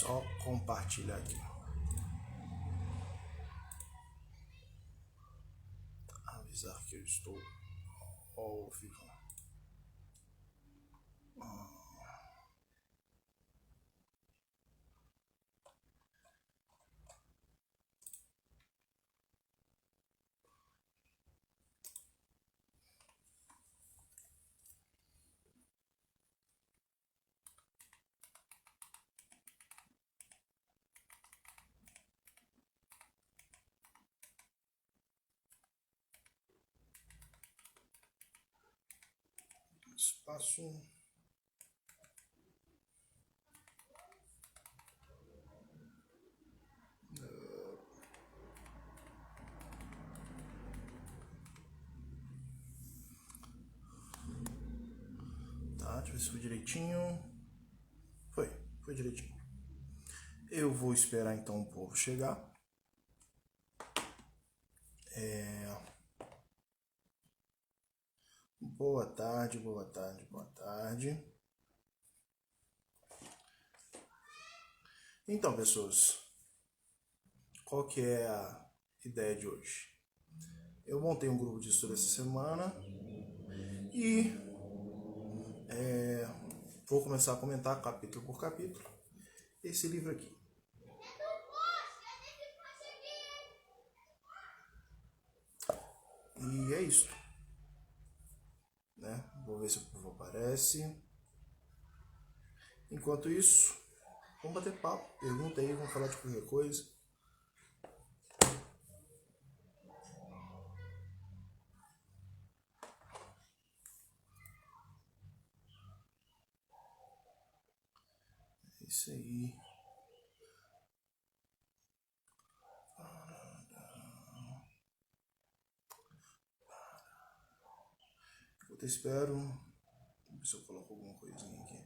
Só compartilhar aqui. Avisar que eu estou ao vivo. Espaço. Tá, deixa eu ver se foi direitinho. Foi direitinho. Eu vou esperar então o povo chegar. Boa tarde, boa tarde, boa tarde. Então, pessoas, qual que é a ideia de hoje? Eu montei um grupo de estudo essa semana e vou começar a comentar capítulo por capítulo esse livro aqui. E é isso. Né? Vou ver se o povo aparece. Enquanto isso, vamos bater papo. Pergunta aí, vamos falar de qualquer coisa. É isso aí. Eu espero. Vamos ver se eu coloco alguma coisinha aqui.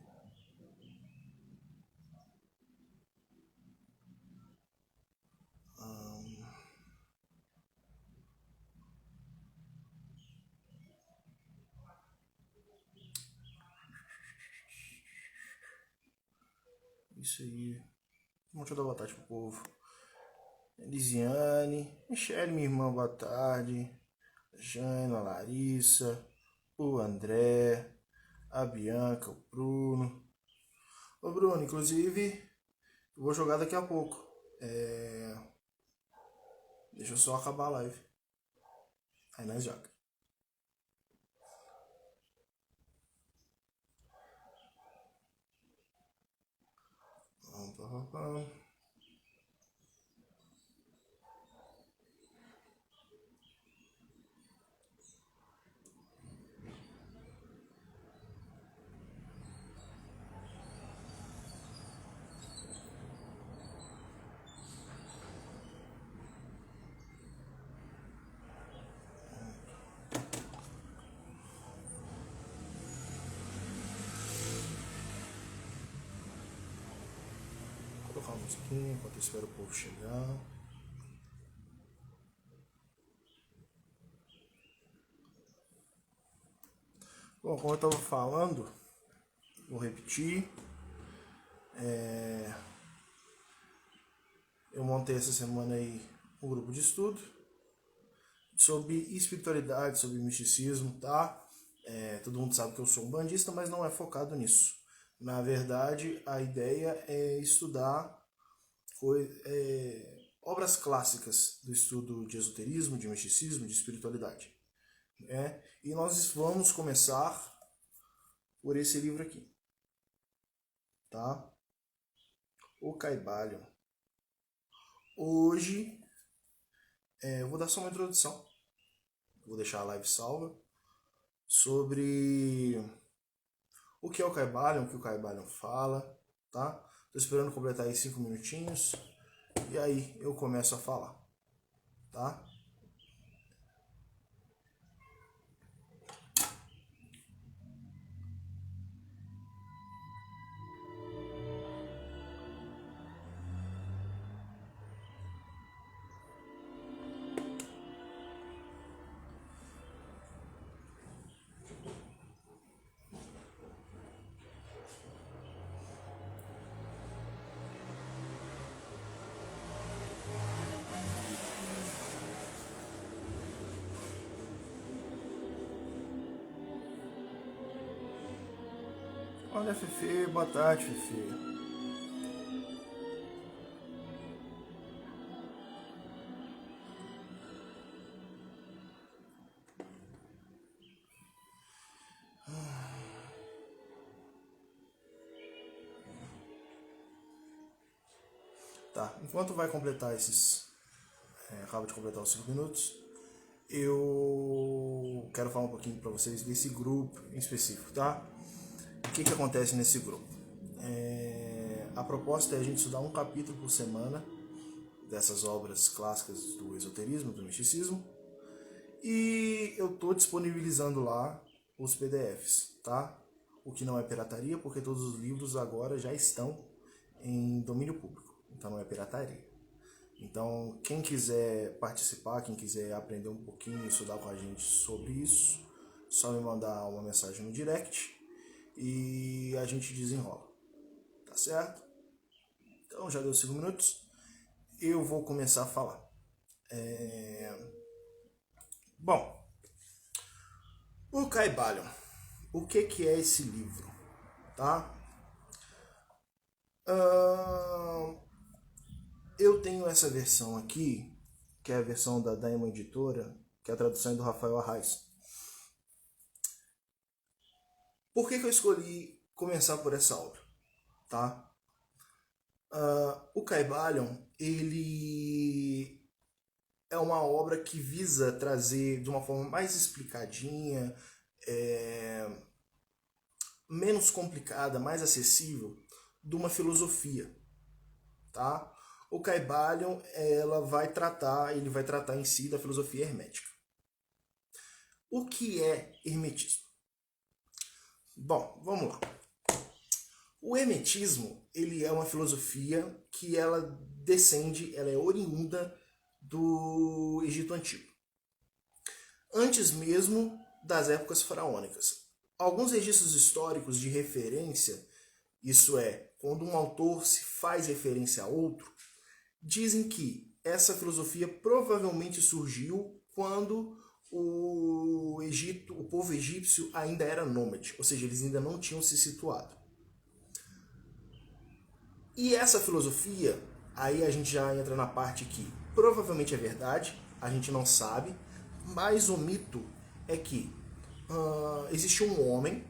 Isso aí. Deixa eu dar boa tarde pro povo. Elisiane, Michele, minha irmã, boa tarde. Jana, Larissa, o André, a Bianca, o Bruno. Ô Bruno, inclusive, eu vou jogar daqui a pouco. Deixa eu só acabar a live. Aí nós joga. Vou colocar uma musiquinha enquanto eu espero o povo chegar. Bom, como eu estava falando, vou repetir. Eu montei essa semana aí um grupo de estudo sobre espiritualidade, sobre misticismo, tá? Todo mundo sabe que eu sou um bandista, mas não é focado nisso. Na verdade, a ideia é estudar obras clássicas do estudo de esoterismo, de misticismo, de espiritualidade. E nós vamos começar por esse livro aqui, tá? O Caibalion. Hoje eu vou dar só uma introdução, vou deixar a live salva, sobre o que é o Caibalion, o que o Caibalion fala, tá? Tô esperando completar aí 5 minutinhos e aí eu começo a falar, tá? Olha, Fefe, boa tarde, Fefe. Tá, enquanto vai completar acaba de completar os 5 minutos, eu quero falar um pouquinho para vocês desse grupo em específico, tá? O que acontece nesse grupo? A proposta é a gente estudar um capítulo por semana dessas obras clássicas do esoterismo, do misticismo, e eu estou disponibilizando lá os PDFs, tá? O que não é pirataria, porque todos os livros agora já estão em domínio público, então não é pirataria. Então, quem quiser participar, quem quiser aprender um pouquinho, estudar com a gente sobre isso, só me mandar uma mensagem no direct e a gente desenrola, tá certo? Então, já deu 5 minutos, eu vou começar a falar. Bom, o Kybalion, o que é esse livro, tá? Eu tenho essa versão aqui, que é a versão da Daima Editora, que é a tradução do Rafael Arraes. Por que eu escolhi começar por essa obra? Tá? O Kybalion, ele é uma obra que visa trazer de uma forma mais explicadinha, menos complicada, mais acessível, de uma filosofia, tá? O Kybalion, ele vai tratar em si da filosofia hermética. O que é hermetismo? Bom, vamos lá. O hermetismo, ele é uma filosofia que ela é oriunda do Egito Antigo. Antes mesmo das épocas faraônicas. Alguns registros históricos de referência, isso é, quando um autor se faz referência a outro, dizem que essa filosofia provavelmente surgiu quando o povo egípcio ainda era nômade, ou seja, eles ainda não tinham se situado. E essa filosofia, aí a gente já entra na parte que provavelmente é verdade, a gente não sabe, mas o mito é que existe um homem,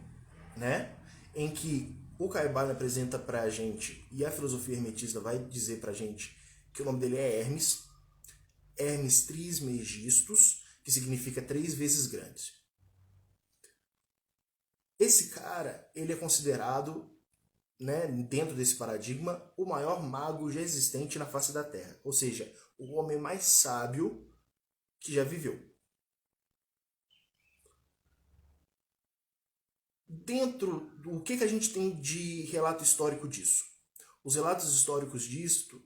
né, em que o Kybalion apresenta pra gente, e a filosofia hermetista vai dizer pra gente que o nome dele é Hermes, Hermes Trismegistus, que significa 3 vezes grande. Esse cara, ele é considerado, né, dentro desse paradigma, o maior mago já existente na face da Terra. Ou seja, o homem mais sábio que já viveu. Dentro do que a gente tem de relato histórico disso? Os relatos históricos disto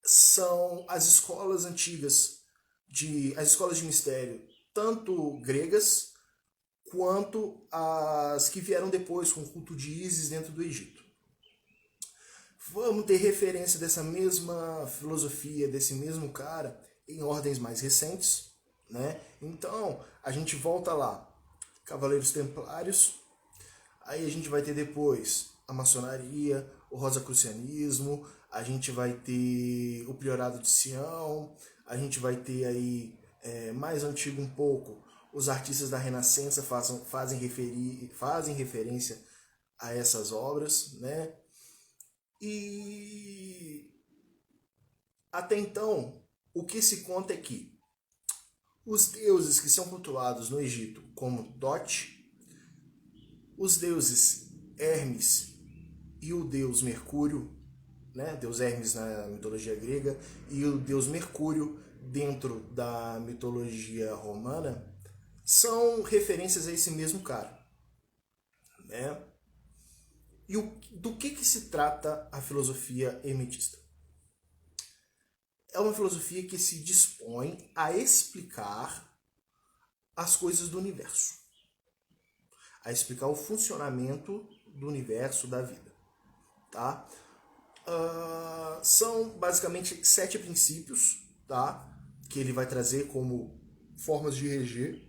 são as escolas antigas, as escolas de mistério, tanto gregas quanto as que vieram depois com o culto de Ísis dentro do Egito. Vamos ter referência dessa mesma filosofia, desse mesmo cara, em ordens mais recentes, né? Então, a gente volta lá, Cavaleiros Templários, aí a gente vai ter depois a maçonaria, o rosacrucianismo, a gente vai ter o Priorado de Sião, a gente vai ter aí, mais antigo um pouco, os artistas da Renascença fazem referência a essas obras, né? E até então, o que se conta é que os deuses que são cultuados no Egito como Thoth, os deuses Hermes e o deus Mercúrio, né, deus Hermes na mitologia grega e o deus Mercúrio dentro da mitologia romana, são referências a esse mesmo cara, né? E do que se trata a filosofia hermetista? É uma filosofia que se dispõe a explicar as coisas do universo, a explicar o funcionamento do universo, da vida, tá? São basicamente 7 princípios, tá? Que ele vai trazer como formas de reger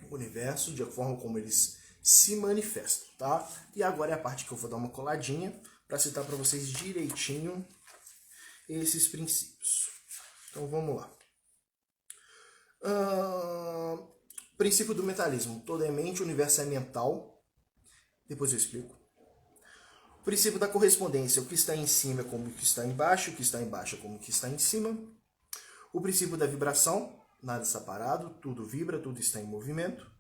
o universo, de forma como eles se manifestam, tá? E agora é a parte que eu vou dar uma coladinha para citar para vocês direitinho esses princípios. Então vamos lá. Princípio do mentalismo. Todo é mente, o universo é mental. Depois eu explico. O princípio da correspondência. O que está em cima é como o que está embaixo, o que está embaixo é como o que está em cima. O princípio da vibração. Nada está parado, tudo vibra, tudo está em movimento.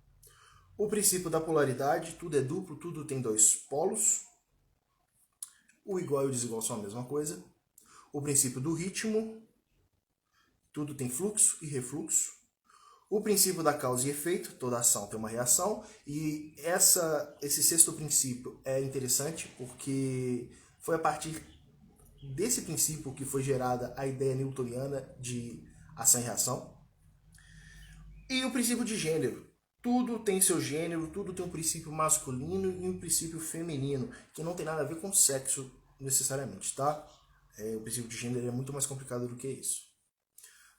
O princípio da polaridade. Tudo é duplo, tudo tem dois polos. O igual e o desigual são a mesma coisa. O princípio do ritmo. Tudo tem fluxo e refluxo. O princípio da causa e efeito, toda ação tem uma reação, e esse sexto princípio é interessante porque foi a partir desse princípio que foi gerada a ideia newtoniana de ação e reação. E o princípio de gênero. Tudo tem seu gênero, tudo tem um princípio masculino e um princípio feminino, que não tem nada a ver com sexo necessariamente, tá? O princípio de gênero é muito mais complicado do que isso.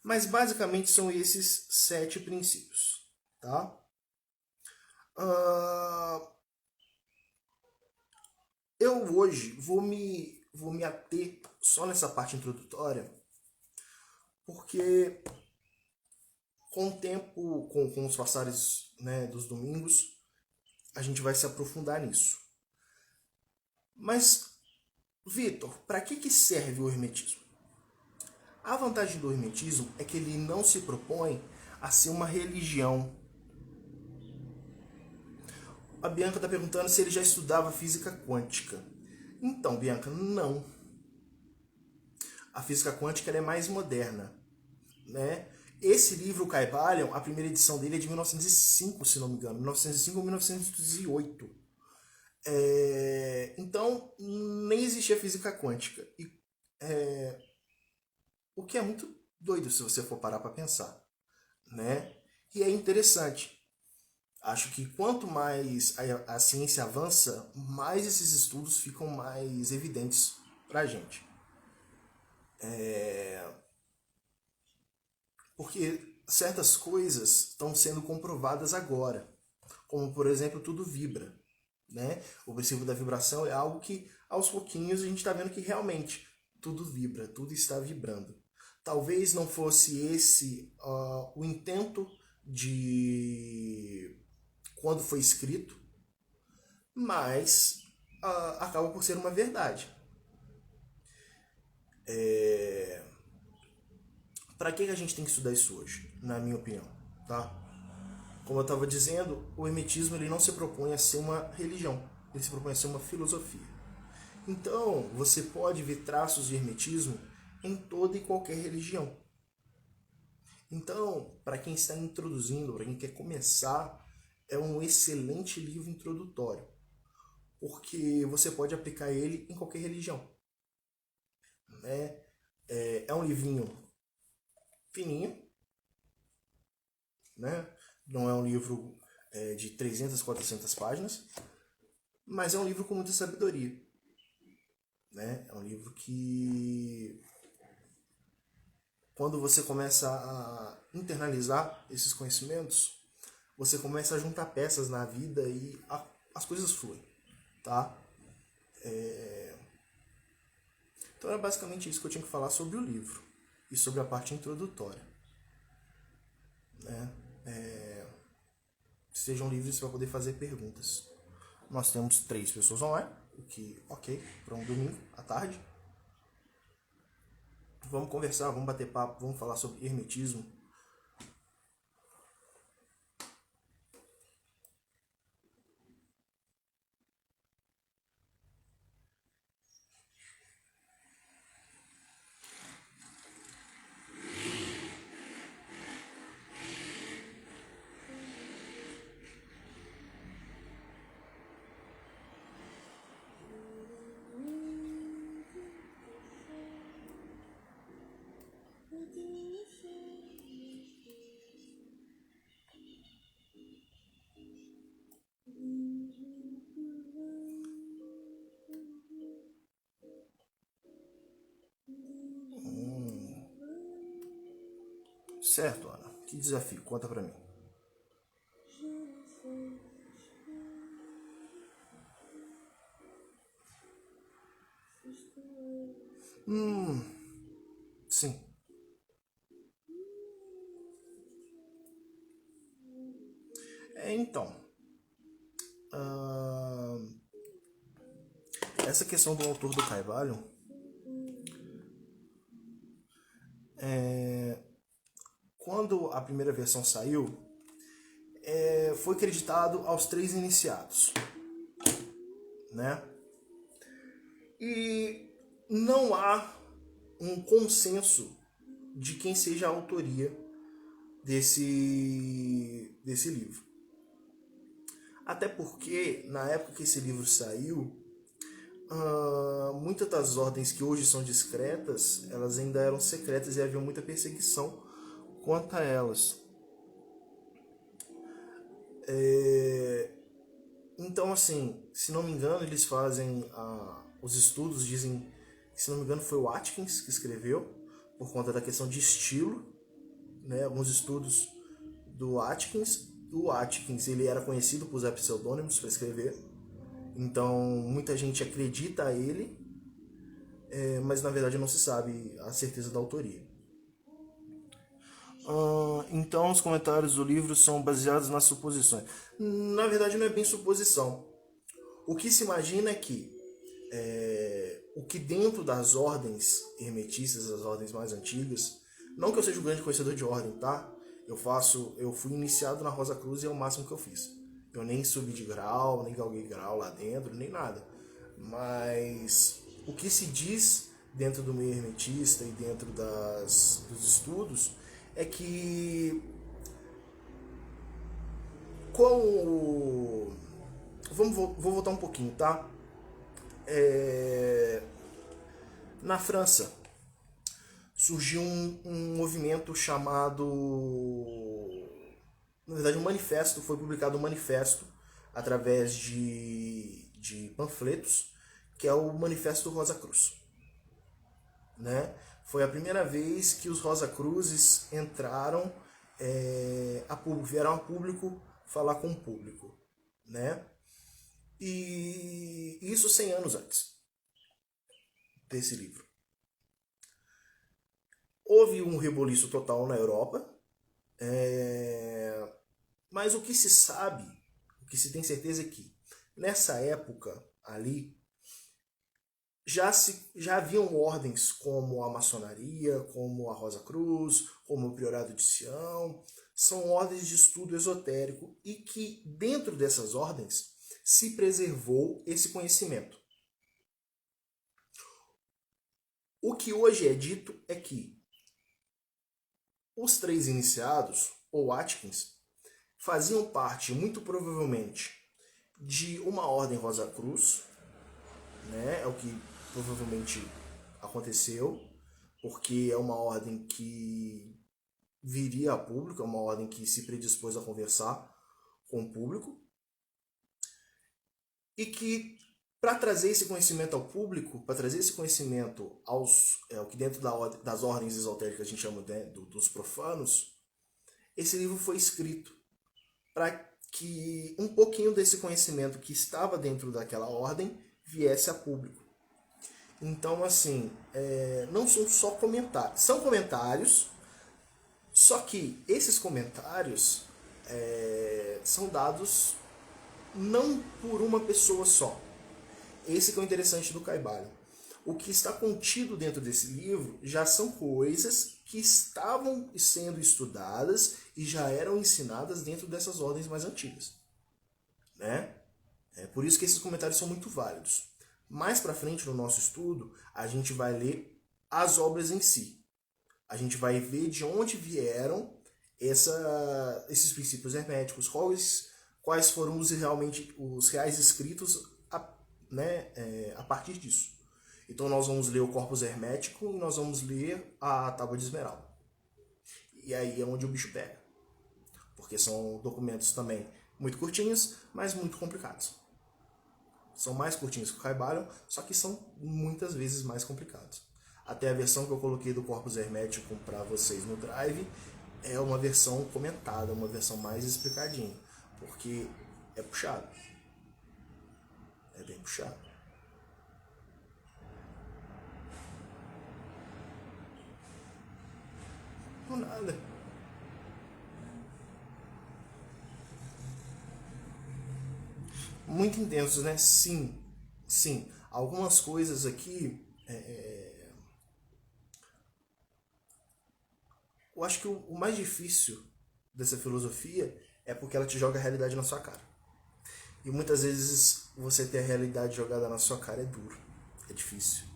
Mas basicamente são esses 7 princípios, tá? Eu hoje vou me ater só nessa parte introdutória, porque com o tempo, com os passares, né, dos domingos, a gente vai se aprofundar nisso. Mas, Vitor, para que serve o hermetismo? A vantagem do hermetismo é que ele não se propõe a ser uma religião. A Bianca está perguntando se ele já estudava física quântica. Então, Bianca, não. A física quântica ela é mais moderna, né? Esse livro, o Kybalion, a primeira edição dele é de 1905, se não me engano. 1905 ou 1908. Então, nem existia física quântica. O que é muito doido se você for parar para pensar, né? E é interessante. Acho que quanto mais a ciência avança, mais esses estudos ficam mais evidentes para a gente. Porque certas coisas estão sendo comprovadas agora. Como, por exemplo, tudo vibra. Né? O princípio da vibração é algo que, aos pouquinhos, a gente está vendo que realmente tudo vibra, tudo está vibrando. Talvez não fosse esse o intento de quando foi escrito, mas acaba por ser uma verdade. Para que a gente tem que estudar isso hoje, na minha opinião? Tá? Como eu estava dizendo, o hermetismo ele não se propõe a ser uma religião, ele se propõe a ser uma filosofia. Então, você pode ver traços de hermetismo em toda e qualquer religião. Então, para quem está introduzindo, para quem quer começar, é um excelente livro introdutório, porque você pode aplicar ele em qualquer religião. Né? É um livrinho fininho, né? Não é um livro de 300, 400 páginas, mas é um livro com muita sabedoria. Né? É um livro que, quando você começa a internalizar esses conhecimentos, você começa a juntar peças na vida e as coisas fluem. Tá? Então é basicamente isso que eu tinha que falar sobre o livro e sobre a parte introdutória. Né? Sejam livres para poder fazer perguntas. Nós temos 3 pessoas online, o que, ok, para um domingo à tarde. Vamos conversar, vamos bater papo, vamos falar sobre hermetismo. Certo, Ana. Que desafio? Conta pra mim. Sim. Então, essa questão do autor do Carvalho, quando a primeira versão saiu, foi creditado aos 3 iniciados, né? E não há um consenso de quem seja a autoria desse livro. Até porque, na época que esse livro saiu, muitas das ordens que hoje são discretas, elas ainda eram secretas e havia muita perseguição quanto a elas. Então, assim, se não me engano, eles fazem os estudos, dizem que, se não me engano, foi o Atkins que escreveu, por conta da questão de estilo, né? Alguns estudos do Atkins. O Atkins, ele era conhecido por usar pseudônimos para escrever, então muita gente acredita a ele, mas na verdade não se sabe a certeza da autoria. Então os comentários do livro são baseados nas suposições. Na verdade não é bem suposição. O que se imagina é que o que dentro das ordens hermetistas, as ordens mais antigas, não que eu seja um grande conhecedor de ordem, tá? Eu fui iniciado na Rosa Cruz e é o máximo que eu fiz. Eu nem subi de grau, nem galguei grau lá dentro, nem nada. Mas o que se diz dentro do meio hermetista e dentro dos estudos é que vou voltar um pouquinho, tá? Na França surgiu um movimento chamado, na verdade um manifesto, foi publicado um manifesto através de panfletos, que é o Manifesto Rosa Cruz, né? Foi a primeira vez que os Rosa Cruzes entraram vieram a público falar com o público, né? E isso 100 anos antes desse livro. Houve um reboliço total na Europa, mas o que se sabe, o que se tem certeza é que nessa época ali já haviam ordens como a maçonaria, como a Rosa Cruz, como o Priorado de Sião, são ordens de estudo esotérico e que dentro dessas ordens se preservou esse conhecimento. O que hoje é dito é que os 3 iniciados, ou Atkins, faziam parte, muito provavelmente, de uma ordem Rosa Cruz, né? É o que provavelmente aconteceu, porque é uma ordem que viria a público, é uma ordem que se predispôs a conversar com o público, e que, para trazer esse conhecimento ao público, para trazer esse conhecimento ao que dentro das ordens esotéricas a gente chama, né, dos profanos, esse livro foi escrito para que um pouquinho desse conhecimento que estava dentro daquela ordem viesse a público. Então, assim, não são só comentários, são comentários, só que esses comentários são dados não por uma pessoa só. Esse que é o interessante do Caibalho. O que está contido dentro desse livro já são coisas que estavam sendo estudadas e já eram ensinadas dentro dessas ordens mais antigas, né? É por isso que esses comentários são muito válidos. Mais para frente no nosso estudo, a gente vai ler as obras em si. A gente vai ver de onde vieram esses princípios herméticos, quais foram realmente os reais escritos a partir disso. Então nós vamos ler o Corpus Hermético e nós vamos ler a Tábua de Esmeralda. E aí é onde o bicho pega. Porque são documentos também muito curtinhos, mas muito complicados. São mais curtinhos que o Caibalho, só que são muitas vezes mais complicados. Até a versão que eu coloquei do Corpus Hermético para vocês no Drive é uma versão comentada, uma versão mais explicadinha, porque é puxado. É bem puxado. nada. Muito intensos, né? Sim, sim. Algumas coisas aqui, eu acho que o mais difícil dessa filosofia é porque ela te joga a realidade na sua cara. E muitas vezes você ter a realidade jogada na sua cara é duro, é difícil.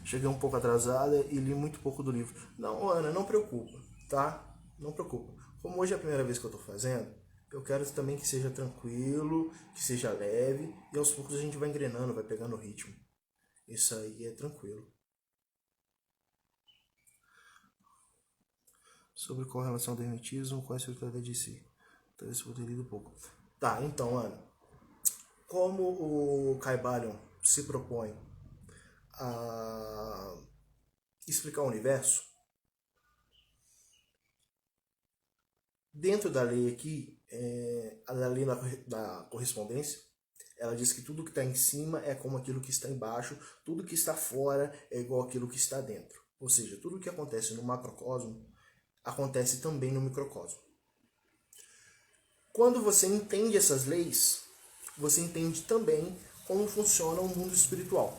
Cheguei um pouco atrasada e li muito pouco do livro. Não, Ana, não preocupa, tá? Não preocupa. Como hoje é a primeira vez que eu tô fazendo, eu quero também que seja tranquilo, que seja leve, e aos poucos a gente vai engrenando, vai pegando o ritmo. Isso aí é tranquilo. Sobre correlação do hermetismo com a espiritualidade de si. Talvez eu poderia ler um pouco. Tá, então, Ana, como o Caibalion se propõe a explicar o universo, dentro da lei aqui, a lei da correspondência, ela diz que tudo que está em cima é como aquilo que está embaixo, tudo que está fora é igual aquilo que está dentro. Ou seja, tudo que acontece no macrocosmo acontece também no microcosmo. Quando você entende essas leis, você entende também como funciona o mundo espiritual.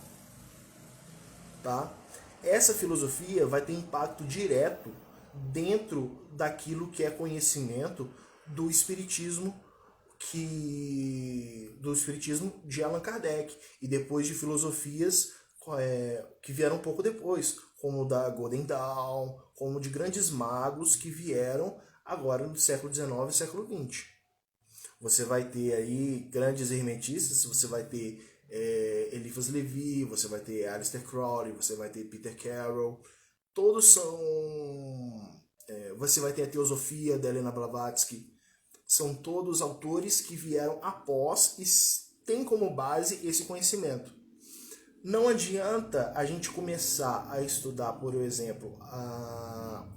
Tá? Essa filosofia vai ter impacto direto dentro daquilo que é conhecimento do espiritismo de Allan Kardec e depois de filosofias que vieram um pouco depois, como da Golden Dawn, como de grandes magos que vieram agora no século XIX e século XX. Você vai ter aí grandes hermetistas, você vai ter Eliphas Levi, você vai ter Aleister Crowley, você vai ter Peter Carroll. Todos são... você vai ter a Teosofia da Helena Blavatsky. São todos autores que vieram após e têm como base esse conhecimento. Não adianta a gente começar a estudar, por exemplo,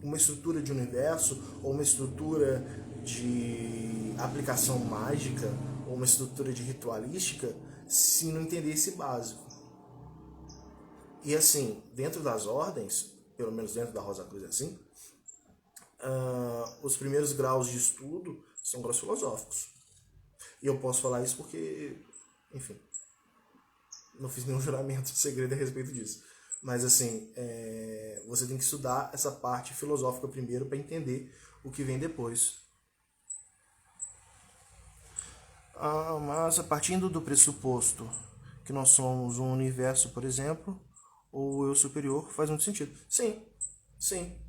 uma estrutura de universo ou uma estrutura de aplicação mágica ou uma estrutura de ritualística se não entender esse básico. E assim, dentro das ordens, pelo menos dentro da Rosa Cruz assim, os primeiros graus de estudo são graus filosóficos. E eu posso falar isso porque, enfim, não fiz nenhum juramento de segredo a respeito disso. Mas assim, você tem que estudar essa parte filosófica primeiro para entender o que vem depois. Mas partindo do pressuposto que nós somos um universo, por exemplo, ou eu superior, faz muito sentido. Sim, sim,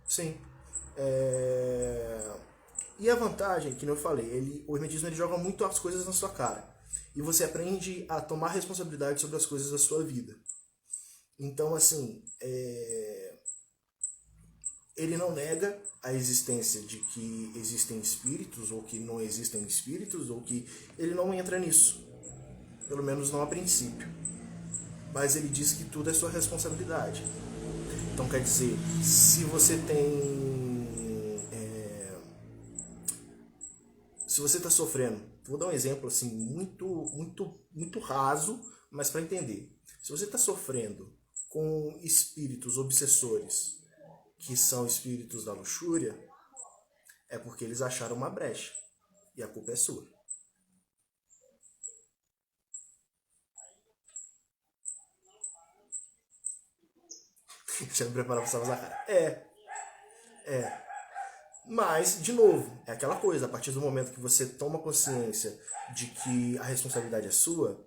sim. E a vantagem, que eu falei, o hermetismo ele joga muito as coisas na sua cara. E você aprende a tomar responsabilidade sobre as coisas da sua vida. Então, assim, ele não nega a existência de que existem espíritos, ou que não existem espíritos, ou que ele não entra nisso. Pelo menos não a princípio. Mas ele diz que tudo é sua responsabilidade. Então, quer dizer, se você tem... se você está sofrendo, vou dar um exemplo assim muito raso, mas para entender. Se você está sofrendo com espíritos obsessores, que são espíritos da luxúria, é porque eles acharam uma brecha. E a culpa é sua. Já me preparar para usar a cara. É. Mas, de novo, é aquela coisa, a partir do momento que você toma consciência de que a responsabilidade é sua,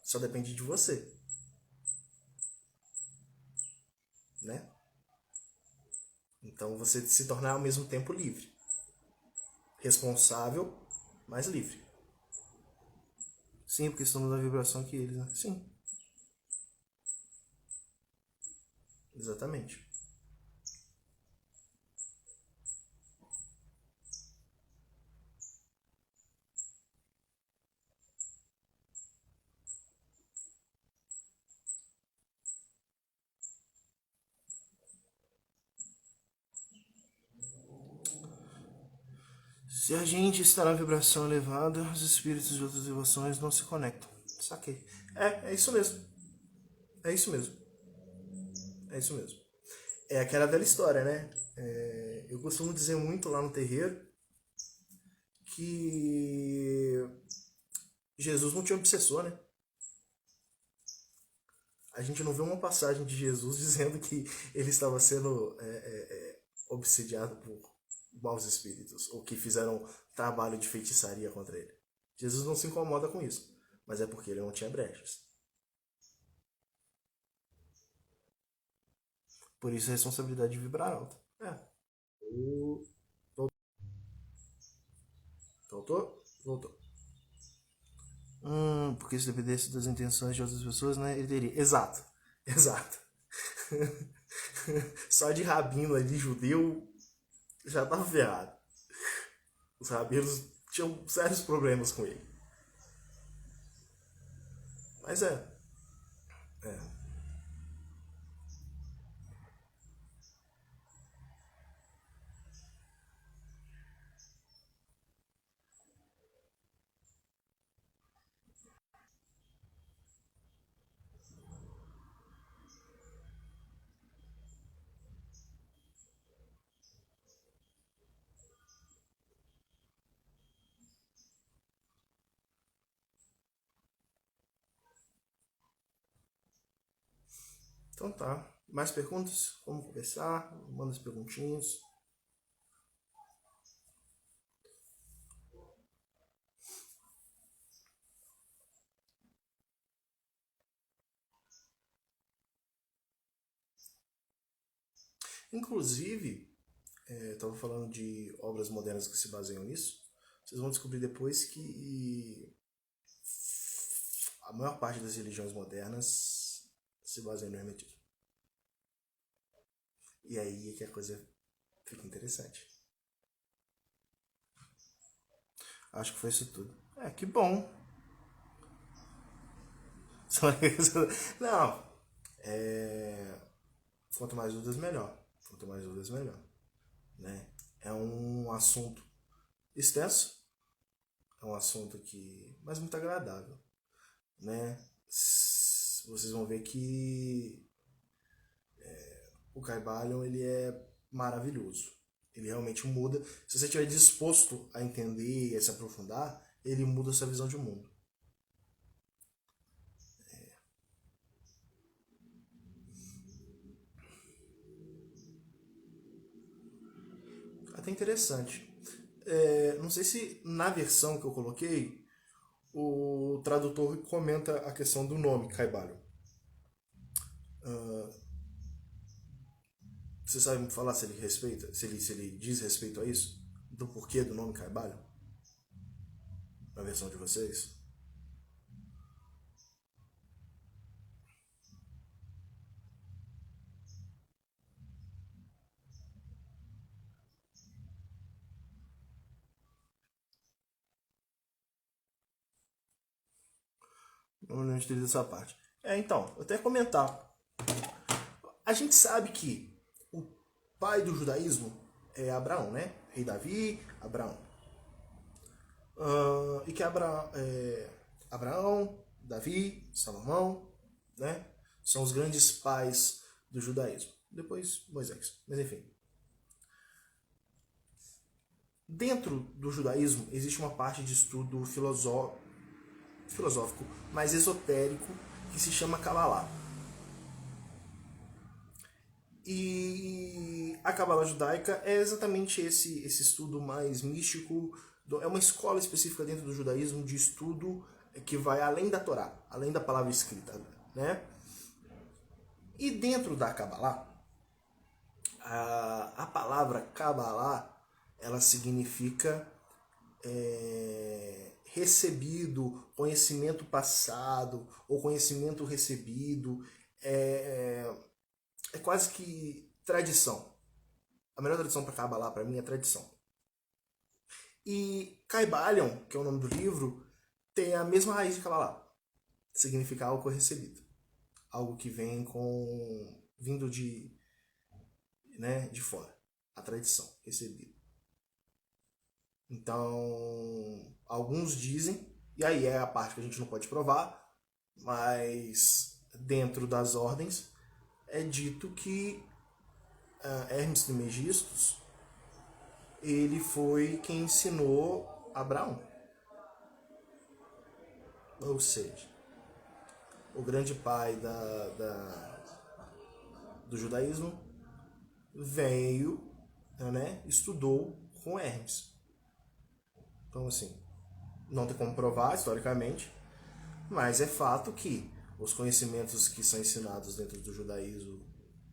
só depende de você. Né? Então você se tornar ao mesmo tempo livre. Responsável, mas livre. Sim, porque estamos na vibração que eles, né? Sim. Exatamente. Se a gente está na vibração elevada, os espíritos de outras vibrações não se conectam. Saquei. É isso mesmo. É isso mesmo. É isso mesmo. É aquela velha história, né? Eu costumo dizer muito lá no terreiro que Jesus não tinha obsessor, né? A gente não vê uma passagem de Jesus dizendo que ele estava sendo obsediado por maus espíritos ou que fizeram trabalho de feitiçaria contra ele. Jesus não se incomoda com isso, mas é porque ele não tinha brechas. Por isso a responsabilidade de vibrar alto. Voltou? Voltou. Porque se dependesse das intenções de outras pessoas, né? Ele teria. Exato. Exato. Só de rabino ali, judeu, já tava ferrado. Os rabinos tinham sérios problemas com ele. Mas então tá. Mais perguntas? Vamos conversar? Manda as perguntinhas. Inclusive, estava falando de obras modernas que se baseiam nisso. Vocês vão descobrir depois que a maior parte das religiões modernas se baseia no hermetismo. E aí é que a coisa fica interessante. Acho que foi isso tudo. Que bom. Não. É... Quanto mais dúvidas, melhor. Quanto mais dúvidas, melhor. Né? É um assunto extenso. É um assunto que... mas muito agradável. Né? Vocês vão ver que o Caibalion ele é maravilhoso. Ele realmente muda. Se você estiver disposto a entender e a se aprofundar, ele muda a sua visão de mundo. Até interessante. Não sei se na versão que eu coloquei, o tradutor comenta a questão do nome Caibalion. Você sabe me falar se ele respeita, se ele diz respeito a isso? Do porquê do nome Caibalion? Na versão de vocês? Não entendi essa parte. Então, eu até comentar. A gente sabe que o pai do judaísmo é Abraão, né? Rei Davi, Abraão. E que Abraão, Davi, Salomão, né? São os grandes pais do judaísmo. Depois Moisés. Mas enfim. Dentro do judaísmo existe uma parte de estudo filosófico mais esotérico que se chama Kabbalah. E a Cabala judaica é exatamente esse estudo mais místico. É uma escola específica dentro do judaísmo de estudo que vai além da Torá, além da palavra escrita, né? E dentro da Kabbalah, a palavra Kabbalah, ela significa recebido, conhecimento passado ou conhecimento recebido. É quase que tradição. A melhor tradução para Kabbalah para mim é tradição. E Caibalion, que é o nome do livro, tem a mesma raiz de Kabbalah. Significa algo recebido. Algo que vem vindo de fora. A tradição, recebido. Então, alguns dizem, e aí é a parte que a gente não pode provar, Mas dentro das ordens é dito que Hermes Trismegistus ele foi quem ensinou Abraão. Ou seja, o grande pai do judaísmo veio, né, estudou com Hermes. Então, assim, não tem como provar historicamente, mas é fato que os conhecimentos que são ensinados dentro do judaísmo,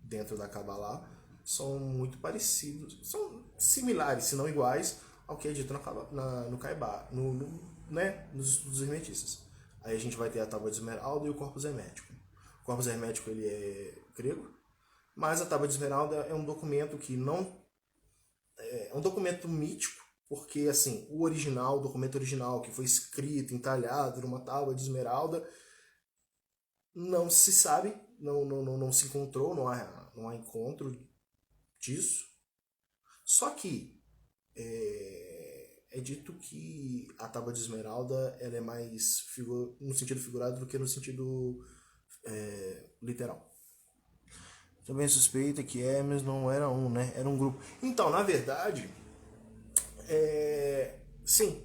dentro da Kabbalah, são muito parecidos, são similares, se não iguais, ao que é dito no Caibá, né, nos estudos hermetistas. Aí a gente vai ter a Tábua de Esmeralda e o Corpus Hermético. O Corpus Hermético ele é grego, mas a Tábua de Esmeralda é um documento que não é um documento mítico, porque assim, o documento original que foi escrito, entalhado numa tábua de esmeralda, não se sabe, não se encontrou, não há encontro disso. Só que é dito que a tábua de esmeralda ela é mais no sentido figurado do que no sentido literal. Também suspeita que Hermes não era um, né? Era um grupo. Então, na verdade, sim.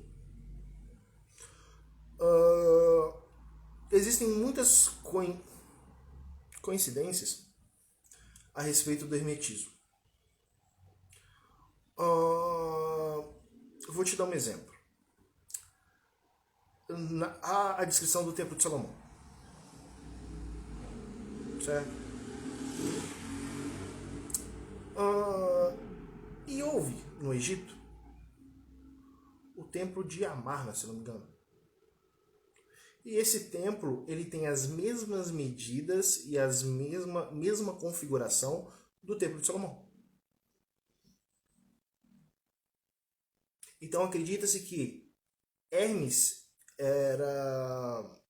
Existem muitas coincidências a respeito do hermetismo. Vou te dar um exemplo. A descrição do Templo de Salomão. Certo? E houve no Egito o Templo de Amarna, se não me engano. E esse templo ele tem as mesmas medidas e a mesma configuração do Templo de Salomão. Então acredita-se que Hermes era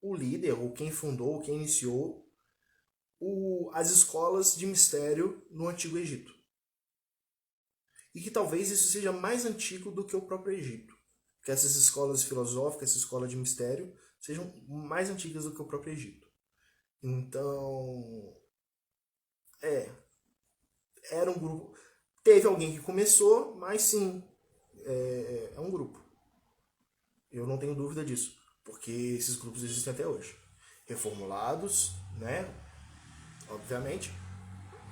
o líder, ou quem fundou, quem iniciou as escolas de mistério no Antigo Egito. E que talvez isso seja mais antigo do que o próprio Egito. Que essas escolas filosóficas, essa escola de mistério, sejam mais antigas do que o próprio Egito. Então, era um grupo. Teve alguém que começou, mas sim, é um grupo. Eu não tenho dúvida disso, porque esses grupos existem até hoje. Reformulados, né? Obviamente.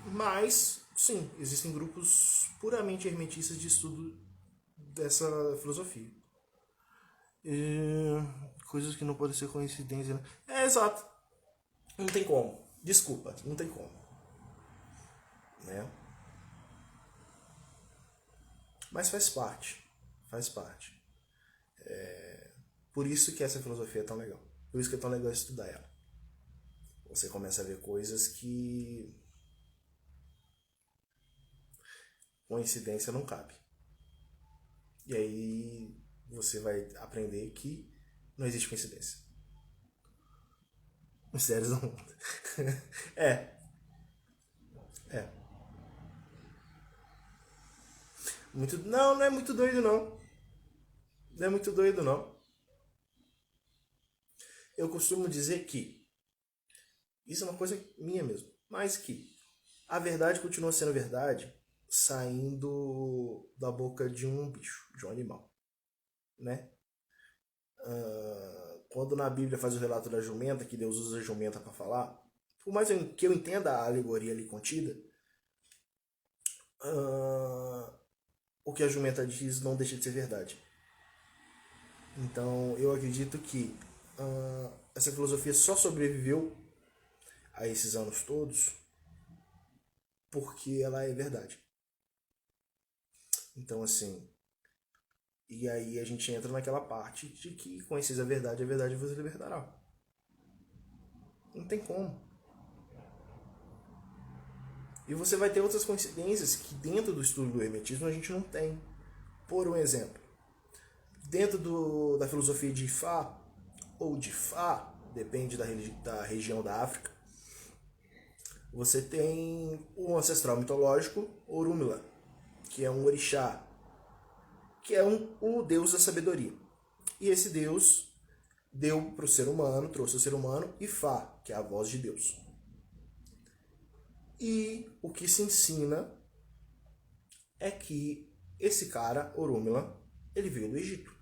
Mas, sim, existem grupos puramente hermetistas de estudo dessa filosofia. Coisas que não podem ser coincidência, né? Exato. Não tem como. Desculpa, não tem como. Né? Mas faz parte. Faz parte. Por isso que essa filosofia é tão legal. Por isso que é tão legal estudar ela. Você começa a ver coisas que coincidência não cabe. E aí você vai aprender que não existe coincidência. Mistérios do mundo. É. Não é muito doido não. Não é muito doido não. Eu costumo dizer que isso é uma coisa minha mesmo, mas que a verdade continua sendo verdade saindo da boca de um bicho, de um animal, né? Quando na Bíblia faz o relato da jumenta, que Deus usa a jumenta para falar, por mais que eu entenda a alegoria ali contida, o que a jumenta diz não deixa de ser verdade. Então eu acredito que essa filosofia só sobreviveu a esses anos todos porque ela é verdade. Então assim, e aí a gente entra naquela parte de que conheceis a verdade vos libertará. Não tem como. E você vai ter outras coincidências que dentro do estudo do hermetismo a gente não tem. Por um exemplo, dentro da filosofia de Ifá, ou de Fá, depende da região da África, você tem o ancestral mitológico Orunmila, que é um orixá, que é o deus da sabedoria. E esse deus, deu para o ser humano, trouxe ao ser humano Ifá, que é a voz de Deus. E o que se ensina é que esse cara, Orúmila, ele veio do Egito.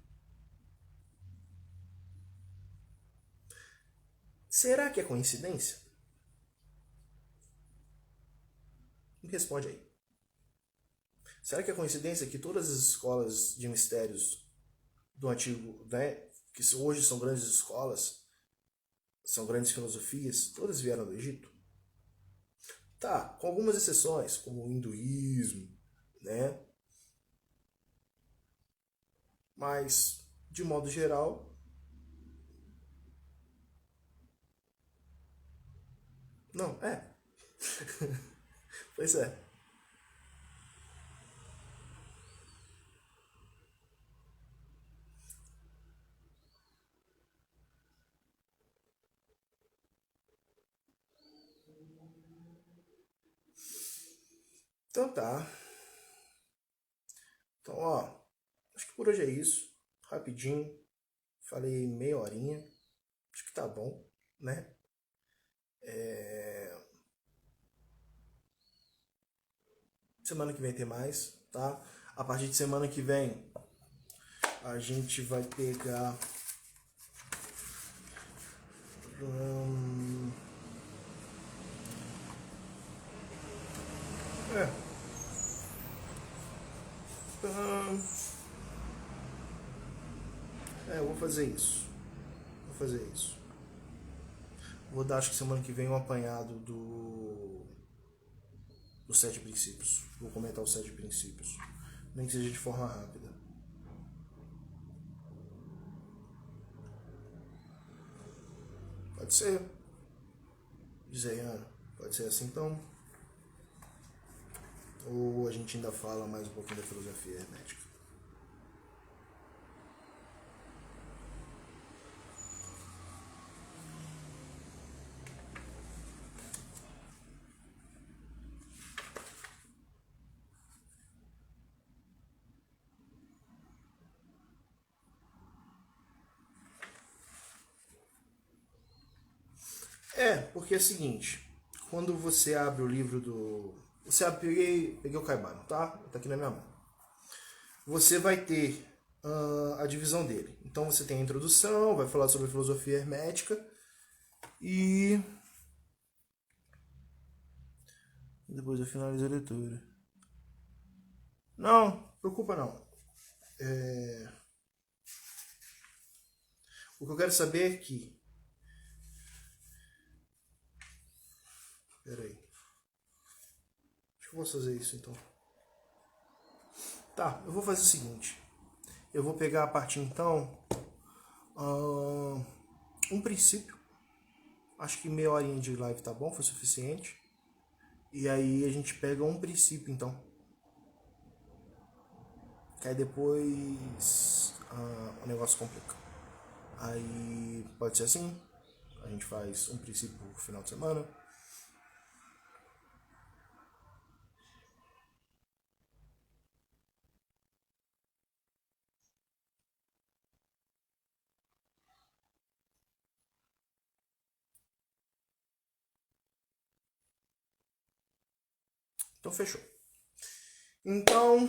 Será que é coincidência? Me responde aí. Será que é coincidência que todas as escolas de mistérios do antigo, né, que hoje são grandes escolas, são grandes filosofias, todas vieram do Egito? Tá, com algumas exceções, como o hinduísmo, né? Mas, de modo geral, não, é. Pois é. Então tá. Então, ó, acho que por hoje é isso. Rapidinho. Falei meia horinha. Acho que tá bom, né? Semana que vem tem mais, tá? A partir de semana que vem, a gente vai pegar. Hum, é. hum, eu vou fazer isso. Vou fazer isso. Vou dar, acho que semana que vem, um apanhado dos 7 princípios. Vou comentar os 7 princípios. Nem que seja de forma rápida. Pode ser. Diz aí, Ana. Pode ser assim então? Ou a gente ainda fala mais um pouquinho da filosofia hermética? Porque é o seguinte, quando você abre o livro do... peguei o Caibano, tá? Tá aqui na minha mão. Você vai ter a divisão dele. Então você tem a introdução, vai falar sobre a filosofia hermética e... Depois eu finalizo a leitura. Não, preocupa não. O que eu quero saber é que... Peraí. Acho que eu posso fazer isso então. Tá, eu vou fazer o seguinte. Eu vou pegar a partir então um princípio. Acho que meia horinha de live tá bom, foi suficiente. E aí a gente pega um princípio então. Que aí depois o negócio complica. Aí pode ser assim. A gente faz um princípio no final de semana. Então fechou. Então,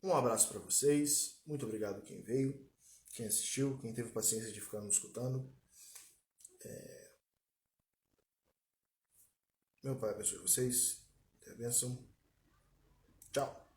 um abraço para vocês. Muito obrigado quem veio, quem assistiu, quem teve paciência de ficar me escutando. Meu pai abençoe vocês. Tenha bênção. Tchau.